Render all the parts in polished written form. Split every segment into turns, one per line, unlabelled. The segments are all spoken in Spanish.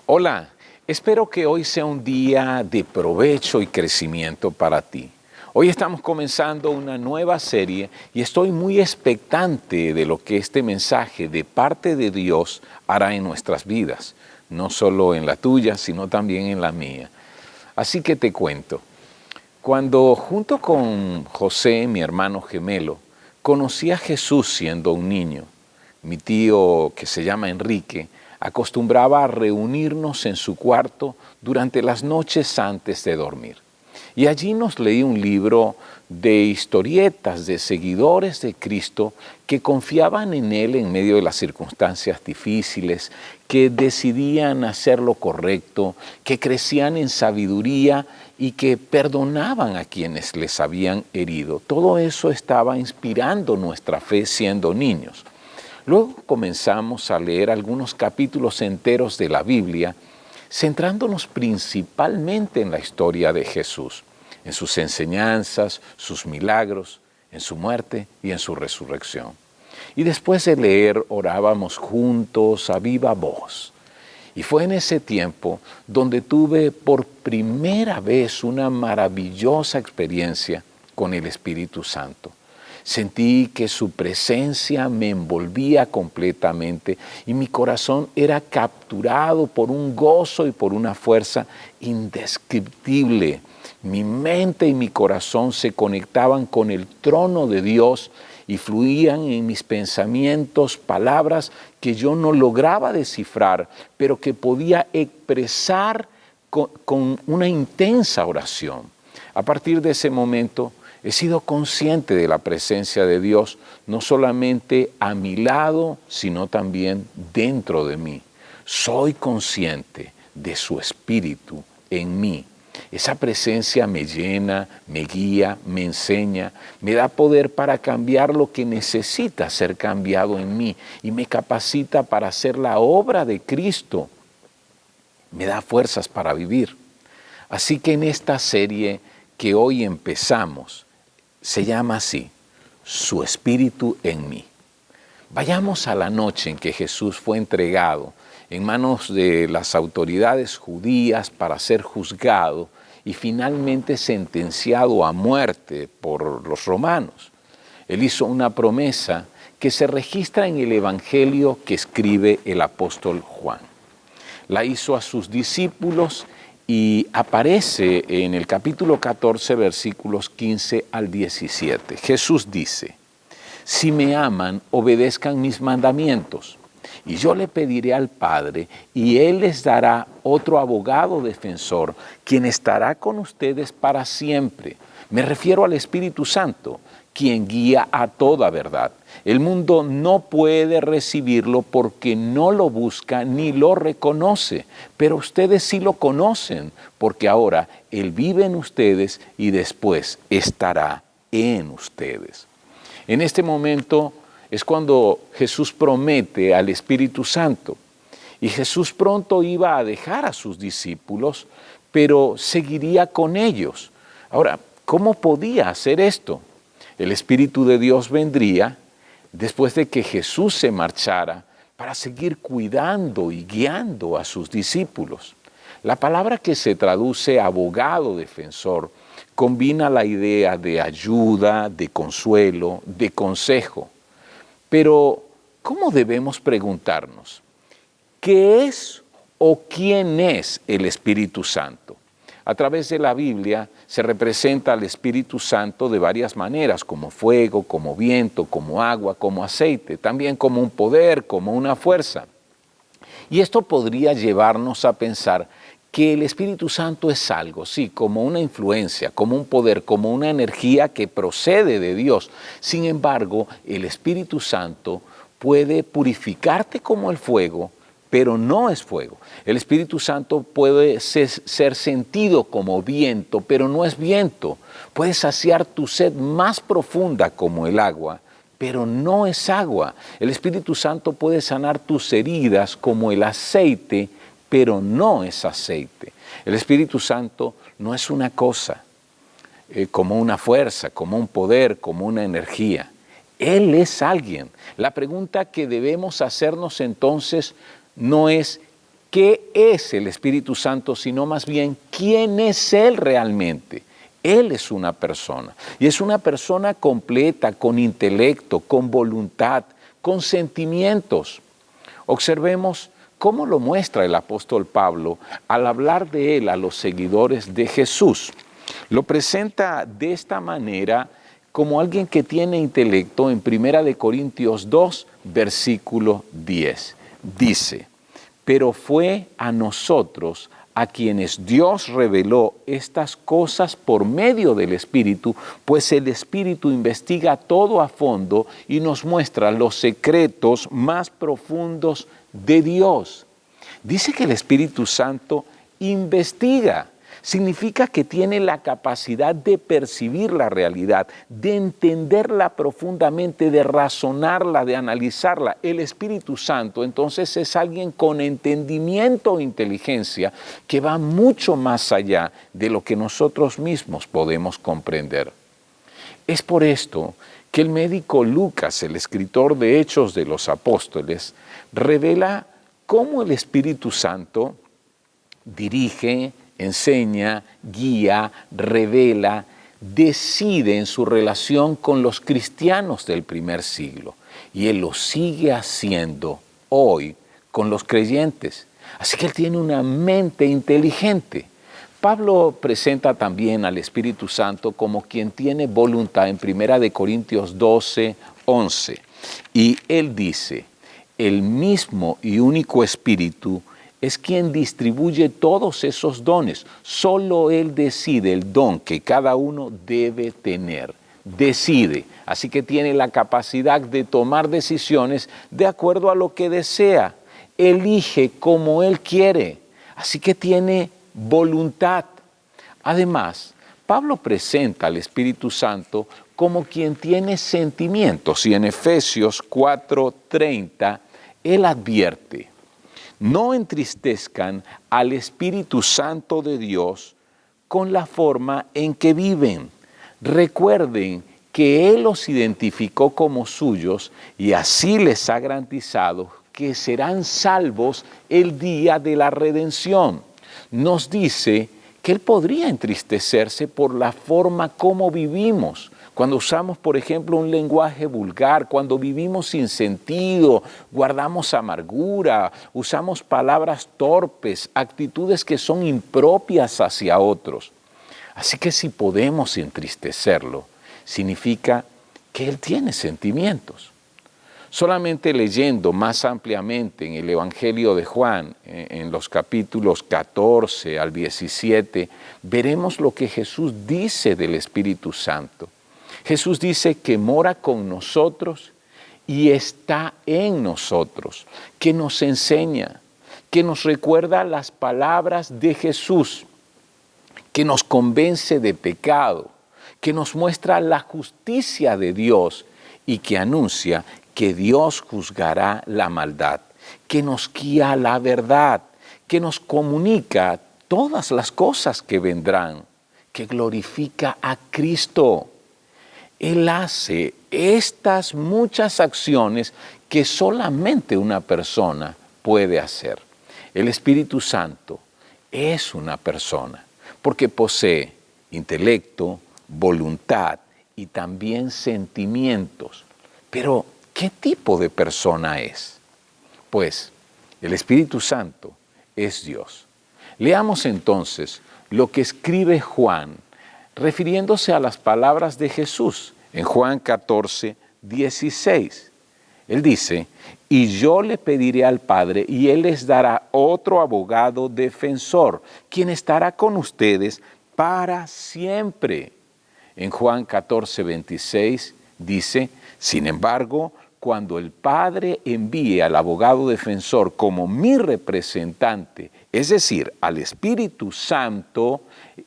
Hola, espero que hoy sea un día de provecho y crecimiento para ti. Hoy estamos comenzando una nueva serie y estoy muy expectante de lo que este mensaje de parte de Dios hará en nuestras vidas, no solo en la tuya, sino también en la mía. Así que te cuento, cuando junto con José, mi hermano gemelo, conocí a Jesús siendo un niño, mi tío, que se llama Enrique, acostumbraba a reunirnos en su cuarto durante las noches antes de dormir. Y allí nos leí un libro de historietas de seguidores de Cristo que confiaban en Él en medio de las circunstancias difíciles, que decidían hacer lo correcto, que crecían en sabiduría y que perdonaban a quienes les habían herido. Todo eso estaba inspirando nuestra fe siendo niños. Luego comenzamos a leer algunos capítulos enteros de la Biblia, centrándonos principalmente en la historia de Jesús, en sus enseñanzas, sus milagros, en su muerte y en su resurrección. Y después de leer, orábamos juntos a viva voz. Y fue en ese tiempo donde tuve por primera vez una maravillosa experiencia con el Espíritu Santo. Sentí que su presencia me envolvía completamente y mi corazón era capturado por un gozo y por una fuerza indescriptible. Mi mente y mi corazón se conectaban con el trono de Dios y fluían en mis pensamientos palabras que yo no lograba descifrar, pero que podía expresar con una intensa oración. A partir de ese momento, he sido consciente de la presencia de Dios, no solamente a mi lado, sino también dentro de mí. Soy consciente de su espíritu en mí. Esa presencia me llena, me guía, me enseña, me da poder para cambiar lo que necesita ser cambiado en mí y me capacita para hacer la obra de Cristo. Me da fuerzas para vivir. Así que en esta serie que hoy empezamos, se llama así, Su Espíritu en mí. Vayamos a la noche en que Jesús fue entregado en manos de las autoridades judías para ser juzgado y finalmente sentenciado a muerte por los romanos. Él hizo una promesa que se registra en el Evangelio que escribe el apóstol Juan. La hizo a sus discípulos y aparece en el capítulo 14, versículos 15 al 17. Jesús dice, si me aman, obedezcan mis mandamientos, y yo le pediré al Padre, y Él les dará otro abogado defensor, quien estará con ustedes para siempre. Me refiero al Espíritu Santo, quien guía a toda verdad. El mundo no puede recibirlo porque no lo busca ni lo reconoce, pero ustedes sí lo conocen, porque ahora Él vive en ustedes y después estará en ustedes. En este momento es cuando Jesús promete al Espíritu Santo, y Jesús pronto iba a dejar a sus discípulos, pero seguiría con ellos. Ahora, ¿cómo podía hacer esto? El Espíritu de Dios vendría después de que Jesús se marchara para seguir cuidando y guiando a sus discípulos. La palabra que se traduce abogado defensor combina la idea de ayuda, de consuelo, de consejo. Pero, ¿cómo debemos preguntarnos? ¿Qué es o quién es el Espíritu Santo? A través de la Biblia se representa al Espíritu Santo de varias maneras, como fuego, como viento, como agua, como aceite, también como un poder, como una fuerza. Y esto podría llevarnos a pensar que el Espíritu Santo es algo, sí, como una influencia, como un poder, como una energía que procede de Dios. Sin embargo, el Espíritu Santo puede purificarte como el fuego, pero no es fuego. El Espíritu Santo puede ser sentido como viento, pero no es viento. Puede saciar tu sed más profunda como el agua, pero no es agua. El Espíritu Santo puede sanar tus heridas como el aceite, pero no es aceite. El Espíritu Santo no es una cosa, como una fuerza, como un poder, como una energía. Él es alguien. La pregunta que debemos hacernos entonces no es qué es el Espíritu Santo, sino más bien quién es Él realmente. Él es una persona, y es una persona completa, con intelecto, con voluntad, con sentimientos. Observemos cómo lo muestra el apóstol Pablo al hablar de Él a los seguidores de Jesús. Lo presenta de esta manera como alguien que tiene intelecto en 1 Corintios 2, versículo 10. Dice, pero fue a nosotros a quienes Dios reveló estas cosas por medio del Espíritu, pues el Espíritu investiga todo a fondo y nos muestra los secretos más profundos de Dios. Dice que el Espíritu Santo investiga. Significa que tiene la capacidad de percibir la realidad, de entenderla profundamente, de razonarla, de analizarla. El Espíritu Santo entonces es alguien con entendimiento e inteligencia que va mucho más allá de lo que nosotros mismos podemos comprender. Es por esto que el médico Lucas, el escritor de Hechos de los Apóstoles, revela cómo el Espíritu Santo dirige, enseña, guía, revela, decide en su relación con los cristianos del primer siglo. Y Él lo sigue haciendo hoy con los creyentes. Así que Él tiene una mente inteligente. Pablo presenta también al Espíritu Santo como quien tiene voluntad en 1 Corintios 12, 11. Y Él dice, el mismo y único Espíritu es quien distribuye todos esos dones. Solo Él decide el don que cada uno debe tener. Decide. Así que tiene la capacidad de tomar decisiones de acuerdo a lo que desea. Elige como Él quiere. Así que tiene voluntad. Además, Pablo presenta al Espíritu Santo como quien tiene sentimientos. Y en Efesios 4:30, Él advierte, no entristezcan al Espíritu Santo de Dios con la forma en que viven. Recuerden que Él los identificó como suyos y así les ha garantizado que serán salvos el día de la redención. Nos dice que Él podría entristecerse por la forma como vivimos. Cuando usamos, por ejemplo, un lenguaje vulgar, cuando vivimos sin sentido, guardamos amargura, usamos palabras torpes, actitudes que son impropias hacia otros. Así que si podemos entristecerlo, significa que Él tiene sentimientos. Solamente leyendo más ampliamente en el Evangelio de Juan, en los capítulos 14 al 17, veremos lo que Jesús dice del Espíritu Santo. Jesús dice que mora con nosotros y está en nosotros, que nos enseña, que nos recuerda las palabras de Jesús, que nos convence de pecado, que nos muestra la justicia de Dios y que anuncia que Dios juzgará la maldad, que nos guía a la verdad, que nos comunica todas las cosas que vendrán, que glorifica a Cristo. Él hace estas muchas acciones que solamente una persona puede hacer. El Espíritu Santo es una persona porque posee intelecto, voluntad y también sentimientos. Pero, ¿qué tipo de persona es? Pues, el Espíritu Santo es Dios. Leamos entonces lo que escribe Juan, refiriéndose a las palabras de Jesús en Juan 14, 16. Él dice, y yo le pediré al Padre y Él les dará otro abogado defensor, quien estará con ustedes para siempre. En Juan 14, 26 dice, sin embargo, cuando el Padre envíe al abogado defensor como mi representante, es decir, al Espíritu Santo,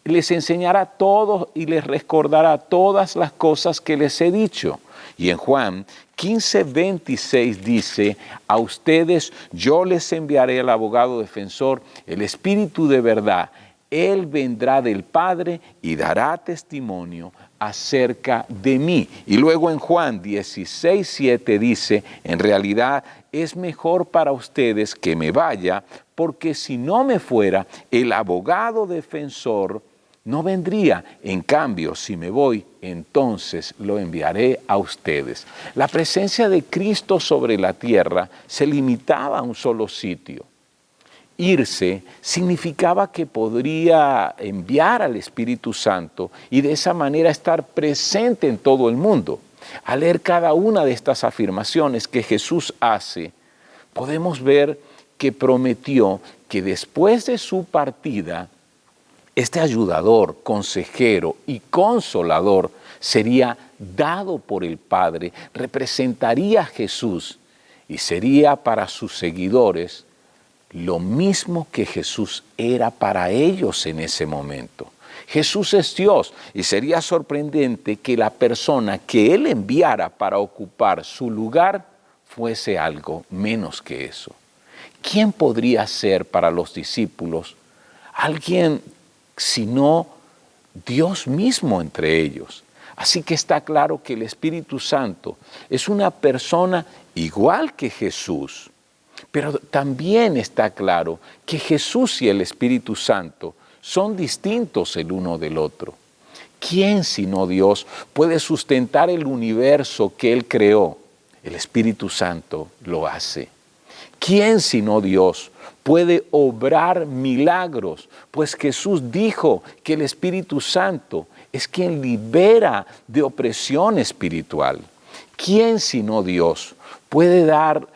les enseñará todo y les recordará todas las cosas que les he dicho. Y en Juan 15, 26 dice, a ustedes yo les enviaré al abogado defensor, el Espíritu de verdad. Él vendrá del Padre y dará testimonio acerca de mí. Y luego en Juan 16:7 dice, en realidad es mejor para ustedes que me vaya, porque si no me fuera, el abogado defensor no vendría. En cambio, si me voy, entonces lo enviaré a ustedes. La presencia de Cristo sobre la tierra se limitaba a un solo sitio. Irse significaba que podría enviar al Espíritu Santo y de esa manera estar presente en todo el mundo. Al leer cada una de estas afirmaciones que Jesús hace, podemos ver que prometió que después de su partida, este ayudador, consejero y consolador sería dado por el Padre, representaría a Jesús y sería para sus seguidores lo mismo que Jesús era para ellos en ese momento. Jesús es Dios y sería sorprendente que la persona que Él enviara para ocupar su lugar fuese algo menos que eso. ¿Quién podría ser para los discípulos alguien sino Dios mismo entre ellos? Así que está claro que el Espíritu Santo es una persona igual que Jesús, pero también está claro que Jesús y el Espíritu Santo son distintos el uno del otro. ¿Quién sino Dios puede sustentar el universo que Él creó? El Espíritu Santo lo hace. ¿Quién sino Dios puede obrar milagros? Pues Jesús dijo que el Espíritu Santo es quien libera de opresión espiritual. ¿Quién sino Dios puede dar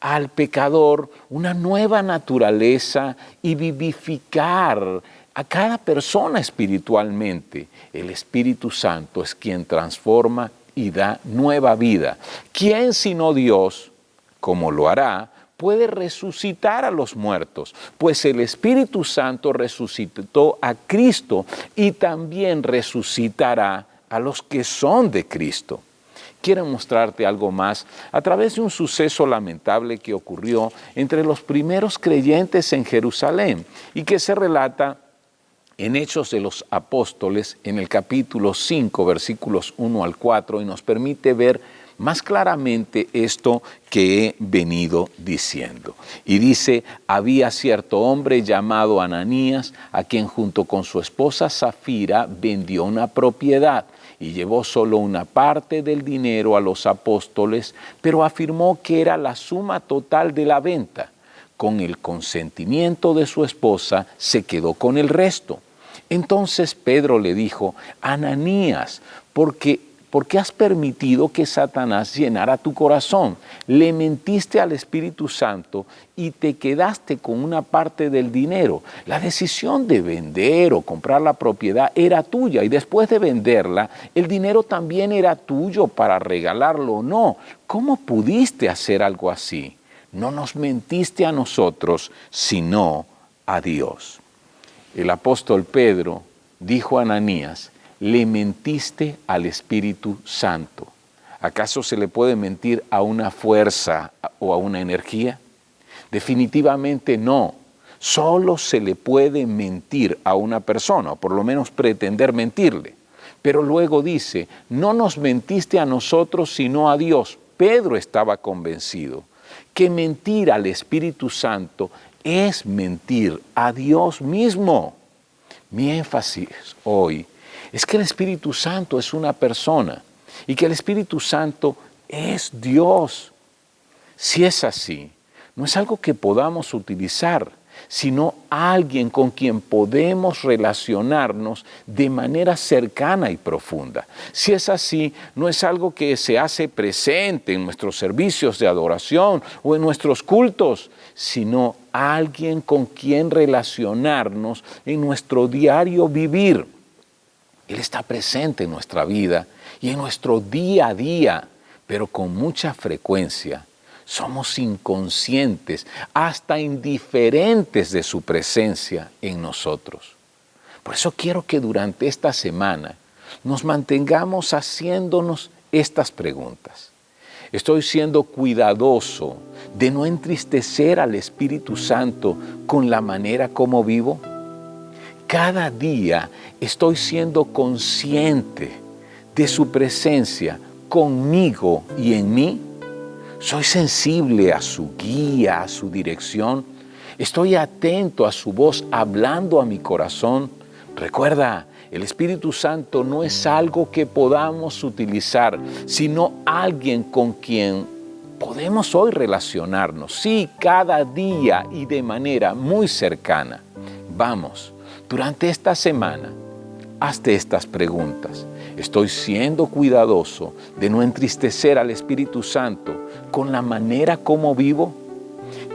al pecador una nueva naturaleza y vivificar a cada persona espiritualmente? El Espíritu Santo es quien transforma y da nueva vida. ¿Quién sino Dios, como lo hará, puede resucitar a los muertos? Pues el Espíritu Santo resucitó a Cristo y también resucitará a los que son de Cristo. Quiero mostrarte algo más a través de un suceso lamentable que ocurrió entre los primeros creyentes en Jerusalén y que se relata en Hechos de los Apóstoles en el capítulo 5, versículos 1 al 4, y nos permite ver más claramente esto que he venido diciendo. Y dice, había cierto hombre llamado Ananías, a quien junto con su esposa Safira vendió una propiedad y llevó solo una parte del dinero a los apóstoles, pero afirmó que era la suma total de la venta. Con el consentimiento de su esposa se quedó con el resto. Entonces Pedro le dijo, Ananías, ¿por qué has permitido que Satanás llenara tu corazón? Le mentiste al Espíritu Santo y te quedaste con una parte del dinero. La decisión de vender o comprar la propiedad era tuya y después de venderla, el dinero también era tuyo para regalarlo o no. ¿Cómo pudiste hacer algo así? No nos mentiste a nosotros, sino a Dios. El apóstol Pedro dijo a Ananías, le mentiste al Espíritu Santo. ¿Acaso se le puede mentir a una fuerza o a una energía? Definitivamente no. Solo se le puede mentir a una persona, o por lo menos pretender mentirle. Pero luego dice, no nos mentiste a nosotros, sino a Dios. Pedro estaba convencido que mentir al Espíritu Santo es mentir a Dios mismo. Mi énfasis hoy es que el Espíritu Santo es una persona y que el Espíritu Santo es Dios. Si es así, no es algo que podamos utilizar, sino alguien con quien podemos relacionarnos de manera cercana y profunda. Si es así, no es algo que se hace presente en nuestros servicios de adoración o en nuestros cultos, sino alguien con quien relacionarnos en nuestro diario vivir. Él está presente en nuestra vida y en nuestro día a día, pero con mucha frecuencia somos inconscientes, hasta indiferentes de su presencia en nosotros. Por eso quiero que durante esta semana nos mantengamos haciéndonos estas preguntas. ¿Estoy siendo cuidadoso de no entristecer al Espíritu Santo con la manera como vivo? Cada día estoy siendo consciente de su presencia conmigo y en mí. Soy sensible a su guía, a su dirección. Estoy atento a su voz hablando a mi corazón. Recuerda, el Espíritu Santo no es algo que podamos utilizar, sino alguien con quien podemos hoy relacionarnos. Sí, cada día y de manera muy cercana. Vamos, durante esta semana, hazte estas preguntas. ¿Estoy siendo cuidadoso de no entristecer al Espíritu Santo con la manera como vivo?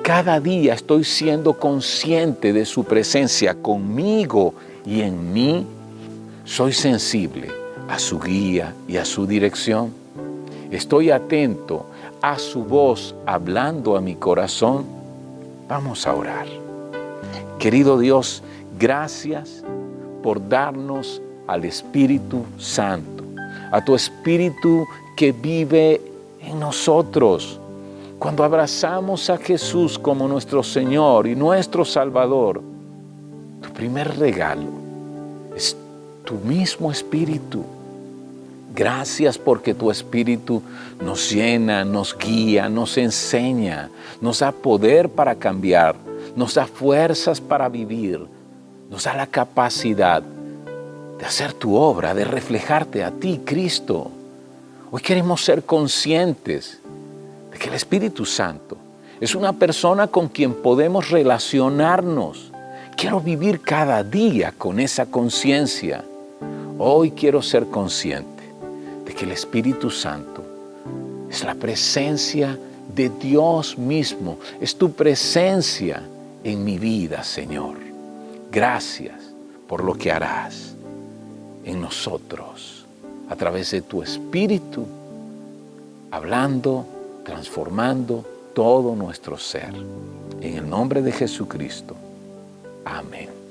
Cada día estoy siendo consciente de su presencia conmigo y en mí. ¿Soy sensible a su guía y a su dirección? ¿Estoy atento a su voz hablando a mi corazón? Vamos a orar. Querido Dios, gracias por darnos al Espíritu Santo, a tu Espíritu que vive en nosotros. Cuando abrazamos a Jesús como nuestro Señor y nuestro Salvador, tu primer regalo es tu mismo Espíritu. Gracias porque tu Espíritu nos llena, nos guía, nos enseña, nos da poder para cambiar, nos da fuerzas para vivir, nos da la capacidad de hacer tu obra, de reflejarte a ti, Cristo. Hoy queremos ser conscientes de que el Espíritu Santo es una persona con quien podemos relacionarnos. Quiero vivir cada día con esa conciencia. Hoy quiero ser consciente de que el Espíritu Santo es la presencia de Dios mismo, es tu presencia en mi vida, Señor. Gracias por lo que harás en nosotros a través de tu Espíritu, hablando, transformando todo nuestro ser. En el nombre de Jesucristo. Amén.